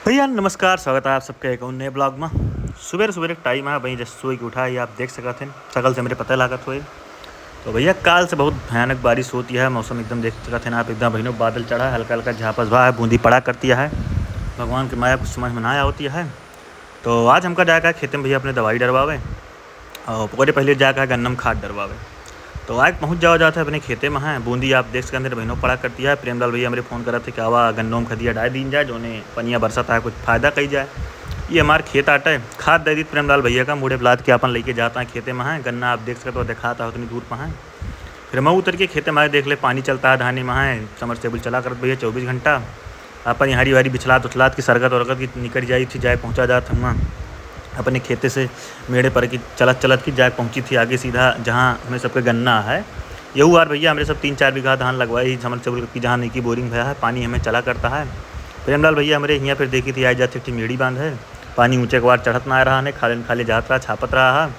भैया नमस्कार, स्वागत है आप सबके एक और नए ब्लॉग में। सुबह सुबह टाइम है भाई, जैसे सोई के उठा है, आप देख सकते हैं सकल से मेरे पता लागत हुए। तो भैया काल से बहुत भयानक बारिश होती है, मौसम एकदम देख सकते हैं आप, एकदम भैया बादल चढ़ा है, हल्का हल्का झापस भा है, बूंदी पड़ा करती है। भगवान की माया कुछ समझ में ना आया होती है। तो आज हमका जाकर खेत में भैया अपने दवाई डरवावे और पकड़े पहले जाकर गन्नम खाद डरवावे। तो आज पहुंच जाता है अपने खेते में है, बूंदी आप देख सकते हैं बहनों पड़ा करती है। प्रेमलाल भैया मेरे फ़ोन करा थे कि आवा गन्नों खदिया डाल दी जाए, जो ने पनिया बरसत है कुछ फ़ायदा कही जाए। ये हमारे खेत आटा है, खाद दे दी प्रेमलाल भैया का, मुड़े ब्लाद के अपन लेके जाता है खेते में है। गन्ना आप देख सकते हो दिखाता है उतनी दूर पर है। फिर मैं उतर के खेते में देख ले पानी चलता है धाने में है, समर टेबल चला कर भैया 24 घंटा। अपन हरी वारी बिछलात उछलात की सरगत वरगत की निकल जाई थी, जाए पहुँचा जाता हम अपने खेते से मेड़े पर की चलत चलत की जाए पहुँची थी आगे सीधा जहाँ हमें सबके गन्ना है। यहू बार भैया हमारे सब 3-4 बीघा धान लगवाई समर सेबुल की, जहाँ नहीं की बोरिंग भया है, पानी हमें चला करता है। प्रेमलाल भैया हमारे यहाँ फिर देखी थी, आई जाती थी मेड़ी बांध है, पानी ऊँचे के बार चढ़त ना आ रहा है, खाले खाले जात रहा छापत रहा है।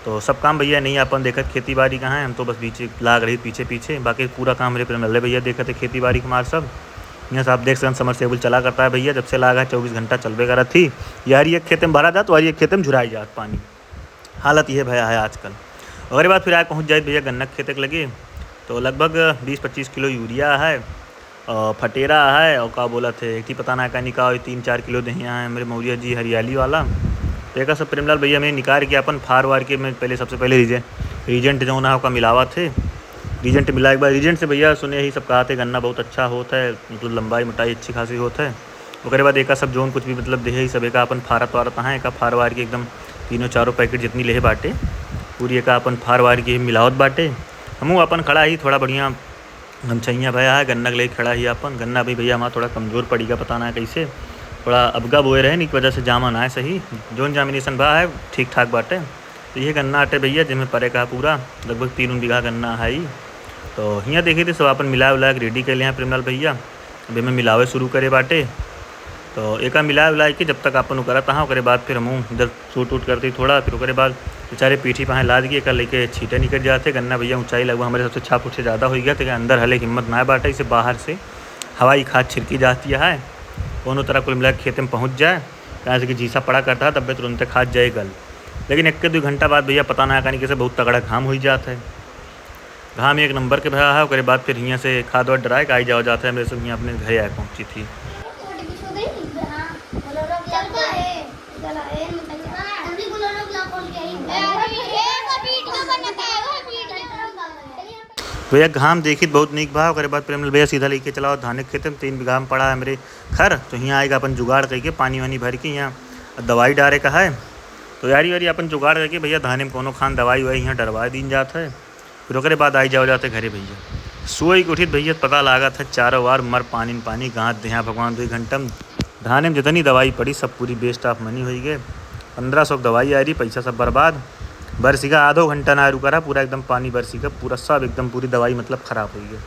तो सब काम भैया नहीं अपन देखत खेती बाड़ी कहाँ है, हम तो बस बीच लाग रही पीछे पीछे, बाकी पूरा काम मेरे प्रेमलाल भैया देखते खेती बाड़ी के मार सब। यहाँ से आप देख सकते समर सेबुल चला करता है भैया, जब से लागा 24 घंटा चलबे करा थी। यार ये खेते में भरा जात, और ये खेते में झुराई जात पानी, हालत ये भया है आजकल। और बाद फिर आए पहुँच जाए भैया गन्ना खेते के लगे, तो लगभग 20-25 किलो यूरिया है और फटेरा है, और का बोला थे एक ही पता ना का निकाल 3-4 किलो दहिया है मेरे मौरिया जी हरियाली वाला। तो एक सब प्रेमलाल भैया में निकाल के अपन फार वार के, मैं पहले सबसे पहले रीजेंट जो ना का मिलावा थे, रीजेंट मिला एक बार। रीजेंट से भैया सुने ही सब कहा थे गन्ना बहुत अच्छा होता है, मतलब लंबाई मोटाई अच्छी खासी होता है। उसके बाद एक सब जोन कुछ भी मतलब दे ही सब एक अपन फारत वारत है, एक फार वार के एकदम 3-4 पैकेट जितनी ले बाटे पूरी एक अपन फार वार के मिलावत बाटे। हमू अपन खड़ा ही थोड़ा बढ़िया गमछैया भया है, गन्ना के लिए खड़ा ही अपन। गन्ना भी भैया हमारा थोड़ा कमज़ोर पड़ेगा, पता ना कैसे थोड़ा अबगा बोए रहे नहीं की वजह से जामा ना है सही, जोन जामिनेशन भा है ठीक ठाक बाटे। तो ये गन्ना आटे भैया जिसमें परे का पूरा लगभग 3 बीघा गन्ना है ही। तो यहाँ देखी थी सब अपन मिला उला रेडी कर लिया प्रेमलाल भैया, अभी मैं मिलावे शुरू करे बाटे। तो एक मिला उला के जब तक अपन करा था, उसके बाद फिर हम इधर सूट उट करती थोड़ा, फिर उसके बाद बेचारे पीठी पहाँ लाद के लेके छीटे निकल जाते। गन्ना भैया ऊंचाई लगभग हमारे सबसे छा फुट से ज़्यादा हो गया, तो अंदर हले हिम्मत ना बाटे, इसे बाहर से हवाई खाद छिड़की जाती है, दोनों तरह कुल मिला खेत में पहुँच जाए। कहाँ से कि जीसा पड़ा करता है तब तुरंत खाद जाए गल, लेकिन 1-2 घंटा बाद भैया पता ना कहीं कैसे बहुत तगड़ा घाम हो जाता है। घाम एक नंबर के भया है, उसके बाद फिर यहाँ से खाद वाद डराए आई जाओ जाता है। मेरे सब यहाँ अपने घर आए पहुँची थी। भैया घाम देखी बहुत नीक भा, उसके बाद प्रेमलाल भैया सीधा लेके चलाओ धान के खेत में, 3 बीघा में पड़ा है मेरे खर। तो यहाँ आएगा अपन जुगाड़ करके पानी वानी भर के, यहाँ दवाई डारे का है। तो यारी वारी अपन जुगाड़ करके भैया धाने में कोनो खान दवाई वाई यहाँ डरवा दी जाता है। फिर उसके बाद आई जाओ जाते घरे भैया। सोई के उठित भैया पता लगा था चारों बार मर पानी पानी गाँथ दे भगवान 2 घंटा में धाने में जितनी दवाई पड़ी सब पूरी बेस्ट ऑफ मनी हो गए। 1500 की दवाई आ रही, पैसा सब बर्बाद। बरसी का आधो घंटा ना रुका रहा, पूरा एकदम पानी बरसी का पूरा सब एकदम पूरी दवाई मतलब ख़राब हो गई।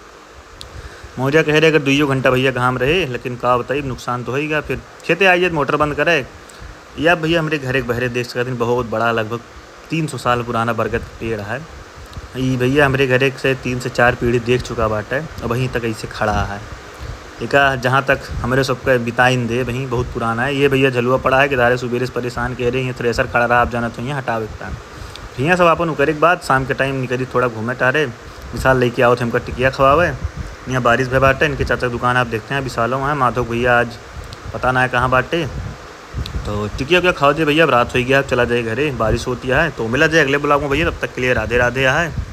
मौजा कह रहे अगर 2 घंटा भैया घाम रहे, लेकिन का बताइए नुकसान तो हो गया। फिर खेते आइए मोटर बंद करे या भैया हमारे घर एक बहरे देख सकते हैं, बहुत बड़ा लगभग 300 साल पुराना बरगद पेड़ है। ये भैया हमारे घर से 3 से 4 पीढ़ी देख चुका बाटा है, और वहीं तक ऐसे खड़ा है। एक जहाँ तक हमारे सबका बिताइन दे वहीं बहुत पुराना है। ये भैया झलुआ पड़ा है कि धारे सुबेरे से परेशान कह रहे हैं, थ्रेसर खड़ा रहा आप जाना तो यहाँ हटावे का। यहाँ सब अपन उकरे के बाद शाम के टाइम निकली थोड़ा घूमे टारे, विशाल लेके आओ थे हमका टिकिया खवावे। यहाँ बारिश भे बाटे, इनके चाचा दुकान आप देखते हैं विशालों है, माधव भैया आज पता ना है कहाँ बाटे। तो टिकिया क्या खाओ दे भैया, अब रात हो गया, अब चला जाए घरे, बारिश होती है। तो मिला जाए अगले ब्लॉग में भैया, तब तक के लिए राधे राधे है।